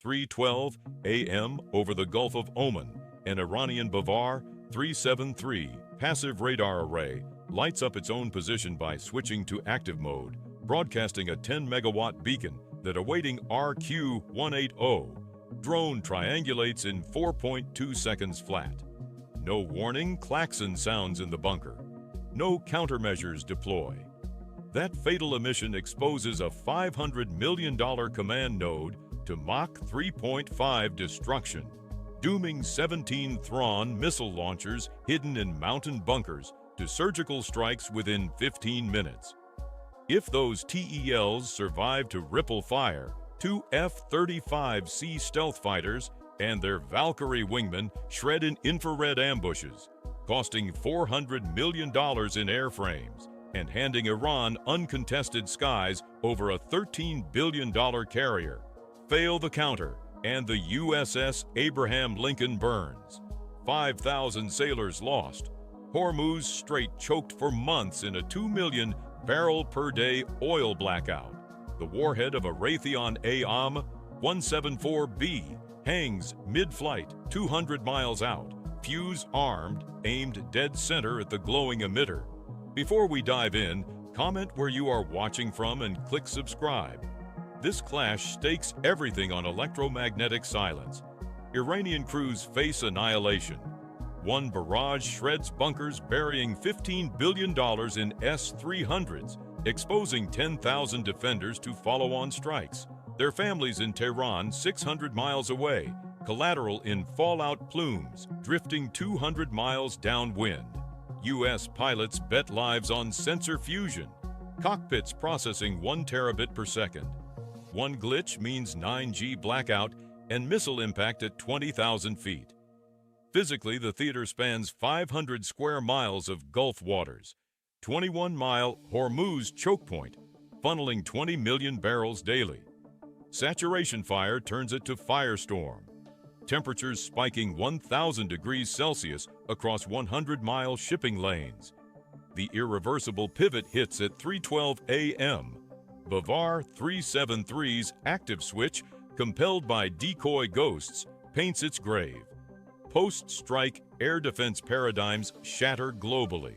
3:12 a.m. over the Gulf of Oman, an Iranian Bavar 373 passive radar array lights up its own position by switching to active mode, broadcasting a 10-megawatt beacon that awaiting RQ-180. Drone triangulates in 4.2 seconds flat. No warning, klaxon sounds in the bunker. No countermeasures deploy. That fatal emission exposes a $500 million command node to Mach 3.5 destruction, dooming 17 Thrawn missile launchers hidden in mountain bunkers to surgical strikes within 15 minutes. If those TELs survive to ripple fire, 2 F-35C stealth fighters and their Valkyrie wingmen shred in infrared ambushes, costing $400 million in airframes and handing Iran uncontested skies over a $13 billion carrier. Fail the counter, and the USS Abraham Lincoln burns. 5,000 sailors lost. Hormuz Strait choked for months in a 2 million barrel per day oil blackout. The warhead of a Raytheon AAM-174B hangs mid-flight 200 miles out, fuse armed, aimed dead center at the glowing emitter. Before we dive in, comment where you are watching from and click subscribe. This clash stakes everything on electromagnetic silence. Iranian crews face annihilation. One barrage shreds bunkers burying $15 billion in S-300s, exposing 10,000 defenders to follow-on strikes. Their families in Tehran 600 miles away, collateral in fallout plumes, drifting 200 miles downwind. U.S. pilots bet lives on sensor fusion, cockpits processing 1 terabit per second. One glitch means 9G blackout and missile impact at 20,000 feet. Physically, the theater spans 500 square miles of Gulf waters, 21-mile Hormuz choke point, funneling 20 million barrels daily. Saturation fire turns it to firestorm. Temperatures spiking 1,000 degrees Celsius across 100-mile shipping lanes. The irreversible pivot hits at 3:12 a.m. Bavar 373's active switch, compelled by decoy ghosts, paints its grave. Post-strike air defense paradigms shatter globally.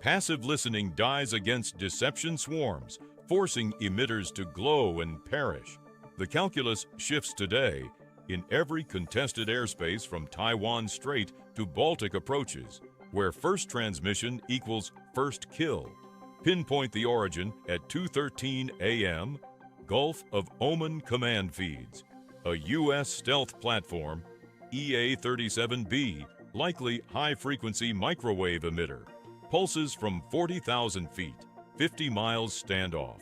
Passive listening dies against deception swarms, forcing emitters to glow and perish. The calculus shifts today in every contested airspace from Taiwan Strait to Baltic approaches, where first transmission equals first kill. Pinpoint the origin at 2:13 a.m. Gulf of Oman command feeds. A U.S. stealth platform, EA-37B, likely high-frequency microwave emitter, pulses from 40,000 feet, 50 miles standoff.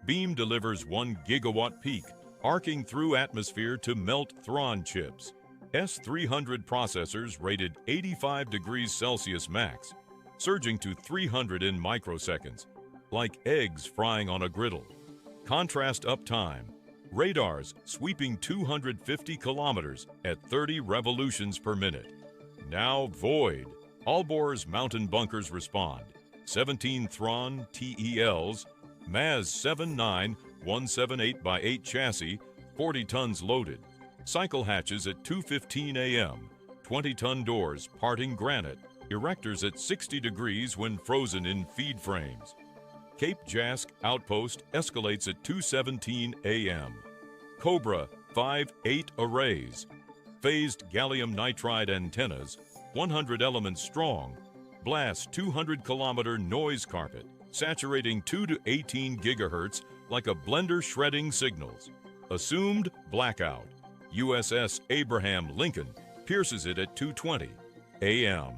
Beam delivers 1 gigawatt peak, arcing through atmosphere to melt Thrawn chips. S-300 processors rated 85 degrees Celsius max, surging to 300 in microseconds, like eggs frying on a griddle. Contrast uptime. Radars sweeping 250 kilometers at 30 revolutions per minute. Now void. Albor's mountain bunkers respond. 17 Thrawn TELs, MAZ 79178x8 chassis, 40 tons loaded. Cycle hatches at 2:15 a.m. 20-ton doors parting granite. Erectors at 60 degrees when frozen in feed frames. Cape Jask outpost escalates at 2:17 a.m. Cobra 5-8 arrays. Phased gallium nitride antennas, 100 elements strong, blast 200-kilometer noise carpet, saturating 2 to 18 gigahertz like a blender shredding signals. Assumed blackout. USS Abraham Lincoln pierces it at 2:20 a.m.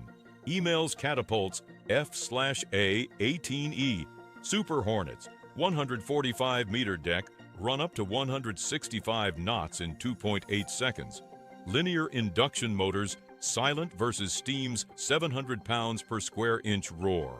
Emails catapults F/A-18E, Super Hornets, 145-meter deck, run up to 165 knots in 2.8 seconds. Linear induction motors, silent versus steam's 700 pounds per square inch roar.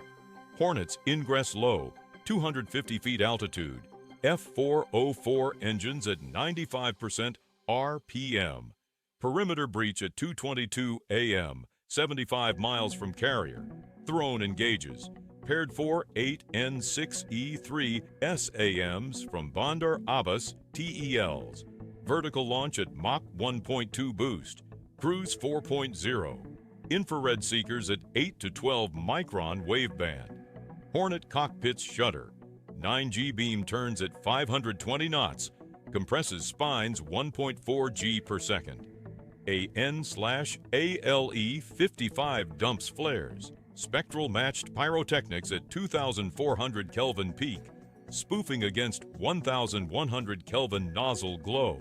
Hornets ingress low, 250 feet altitude. F-404 engines at 95% RPM. Perimeter breach at 2:22 a.m., 75 miles from carrier. Throne engages. Paired 4 8N6E3 SAMs from Bandar Abbas TELs. Vertical launch at Mach 1.2 boost. Cruise 4.0. Infrared seekers at 8 to 12 micron waveband. Hornet cockpits shutter. 9G beam turns at 520 knots. Compresses spines 1.4 G per second. AN/ALE 55 dumps flares. Spectral matched pyrotechnics at 2,400 Kelvin peak. Spoofing against 1,100 Kelvin nozzle glow.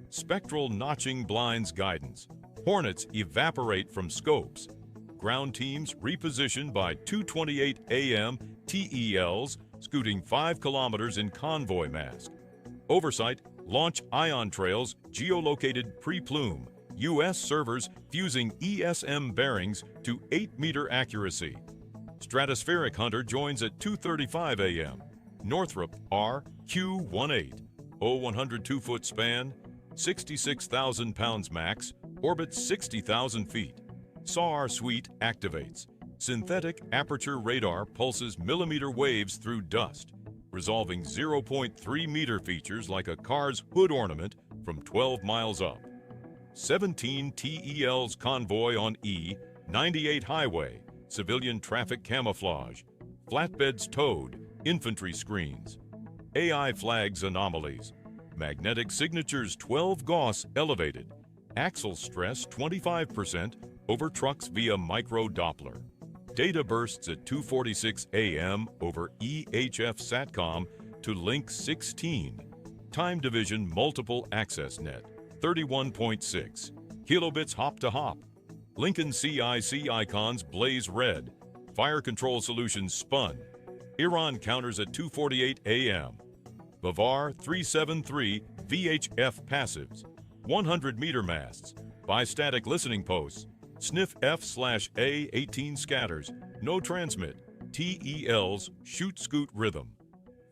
Spectral notching blinds guidance. Hornets evaporate from scopes. Ground teams repositioned by 2:28 a.m. TELs, scooting 5 kilometers in convoy mask. Oversight, launch ion trails geolocated pre-plume. U.S. servers fusing ESM bearings to 8-meter accuracy. Stratospheric hunter joins at 2:35 a.m. Northrop RQ-18. 102-foot span, 66,000 pounds max, orbits 60,000 feet. SAR suite activates. Synthetic aperture radar pulses millimeter waves through dust, resolving 0.3 meter features like a car's hood ornament from 12 miles up. 17 TELs convoy on E-98 highway, civilian traffic camouflage, flatbeds towed, infantry screens. AI flags anomalies. Magnetic signatures 12 Gauss elevated. Axle stress 25% over trucks via micro-Doppler. Data bursts at 2:46 a.m. over EHF SATCOM to link 16. Time division multiple access net 31.6. Kilobits hop to hop. Lincoln CIC icons blaze red. Fire control solutions spun. Iran counters at 2:48 a.m. Bavar 373 VHF passives. 100-meter masts. Bistatic listening posts. Sniff F/A 18 scatters. No transmit. TELs shoot scoot rhythm.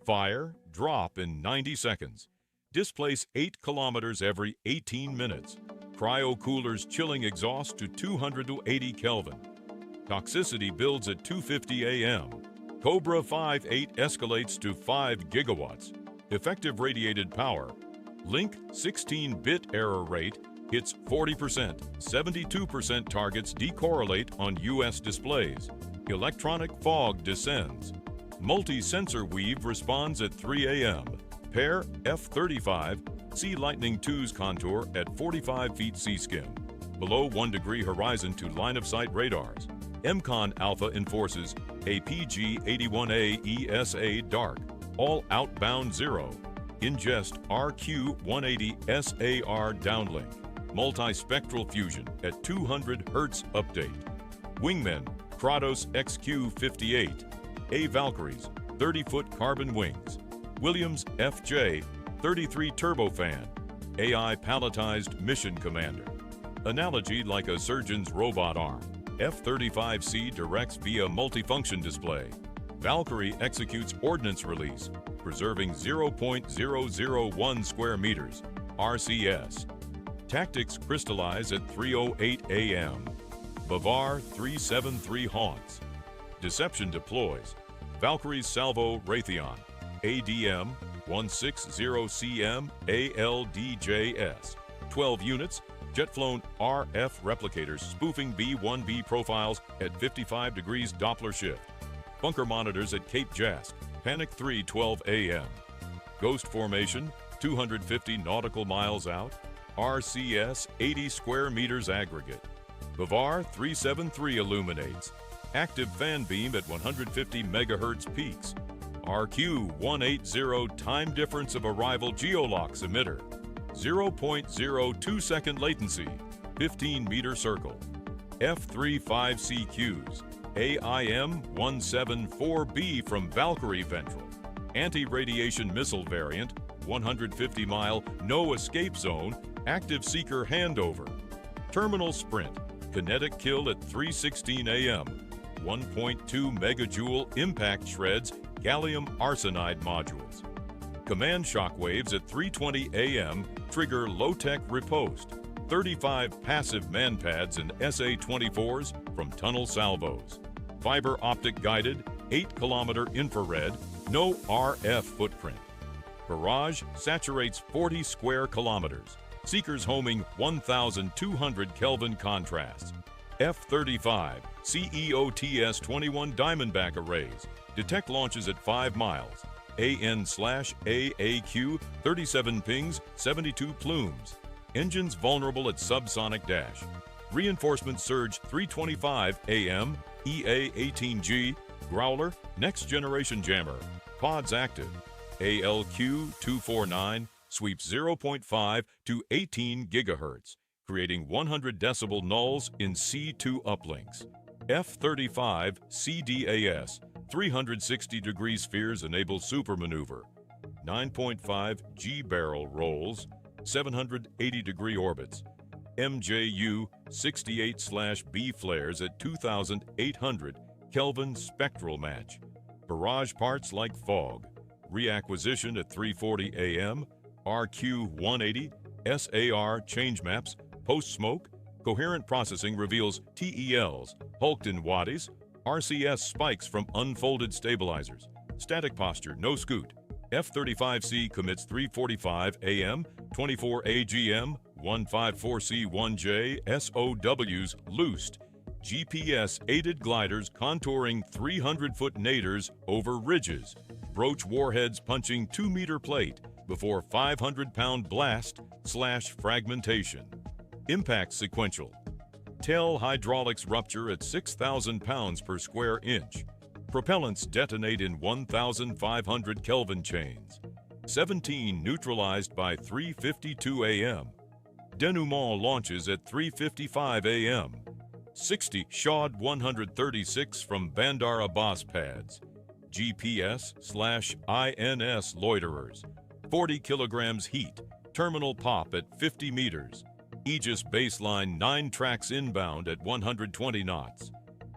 Fire, drop in 90 seconds. Displace 8 kilometers every 18 minutes. Cryo coolers chilling exhaust to 280 Kelvin. Toxicity builds at 2:50 a.m. Cobra 5.8 escalates to 5 gigawatts. Effective radiated power. Link 16-bit error rate hits 40%. 72% targets decorrelate on U.S. displays. Electronic fog descends. Multi-sensor weave responds at 3 a.m. Pair F-35C Lightning IIs contour at 45 feet C-skim. Below 1 degree horizon to line-of-sight radars. MCON Alpha enforces a PG-81A ESA dark. All outbound 0. Ingest RQ-180 SAR downlink. Multispectral fusion at 200 Hz update. Wingmen Kratos XQ-58. A Valkyries 30-foot carbon wings. Williams FJ 33 turbofan. AI palletized mission commander. Analogy like a surgeon's robot arm. F-35C directs via multifunction display. Valkyrie executes ordnance release, preserving 0.001 square meters, RCS. Tactics crystallize at 3:08 a.m. Bavar 373 haunts. Deception deploys. Valkyries salvo Raytheon. ADM 160CM ALDJS. 12 units. Jet-flown RF replicators spoofing B-1B profiles at 55 degrees Doppler shift. Bunker monitors at Cape Jask. Panic 3:12 a.m. Ghost formation 250 nautical miles out. RCS 80 square meters aggregate. Bavar 373 illuminates. Active fan beam at 150 megahertz peaks. RQ-180 time difference of arrival geolocks emitter. 0.02 second latency. 15-meter circle. F-35CQs. AIM-174B from Valkyrie Ventral. Anti-radiation missile variant. 150-mile no escape zone. Active seeker handover. Terminal sprint. Kinetic kill at 3:16 a.m. 1.2 megajoule impact shreds gallium arsenide modules. Command shockwaves at 3:20 a.m. trigger low-tech riposte. 35 passive manpads and SA-24s from tunnel salvos. Fiber optic guided, 8-kilometer infrared, no RF footprint. Barrage saturates 40 square kilometers. Seekers homing 1,200 Kelvin contrasts. F-35C CEOTS-21 Diamondback arrays detect launches at 5 miles. AN/AAQ 37 pings, 72 plumes. Engines vulnerable at subsonic dash. Reinforcements surge 325 AM, EA-18G, Growler, next generation jammer. Pods active. ALQ-249 sweeps 0.5 to 18 gigahertz, creating 100 decibel nulls in C2 uplinks. F-35C DAS 360-degree spheres enable supermaneuver. 9.5 G barrel rolls, 780-degree orbits. MJU 68/B flares at 2,800 Kelvin spectral match. Barrage parts like fog. Reacquisition at 340 AM. RQ-180 SAR change maps. Post-smoke. Coherent processing reveals TELs, hulked in waddies. RCS spikes from unfolded stabilizers. Static posture, no scoot. F-35C commits 345 AM, 24 AGM, 154C1J SOWs loosed. GPS-aided gliders contouring 300-foot naders over ridges. Broach warheads punching 2-meter plate before 500-pound blast/fragmentation. Impact sequential. Tail hydraulics rupture at 6,000 pounds per square inch. Propellants detonate in 1,500 Kelvin chains. 17 neutralized by 3:52 AM. Denouement launches at 3:55 AM. 60 Shad 136 from Bandar Abbas pads. GPS/INS loiterers. 40 kilograms heat. Terminal pop at 50 meters. Aegis baseline 9 tracks inbound at 120 knots.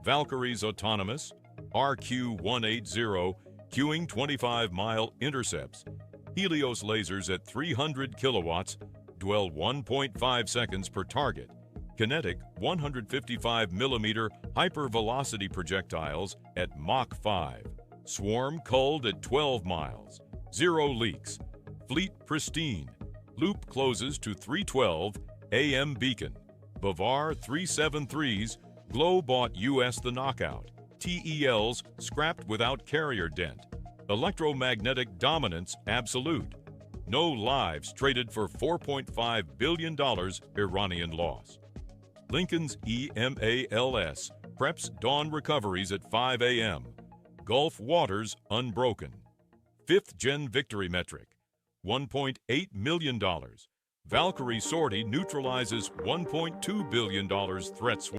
Valkyries autonomous. RQ-180 queuing 25-mile intercepts. Helios lasers at 300 kilowatts dwell 1.5 seconds per target. Kinetic 155mm hypervelocity projectiles at Mach 5. Swarm culled at 12 miles. 0 leaks. Fleet pristine. Loop closes to 312 AM beacon. Bavar 373s Glow bought US the knockout. TELs scrapped without carrier dent. Electromagnetic dominance absolute. No lives traded for $4.5 billion Iranian loss. Lincoln's EMALS preps dawn recoveries at 5 AM. Gulf waters unbroken. 5th gen victory metric, $1.8 million. Valkyrie sortie neutralizes $1.2 billion threat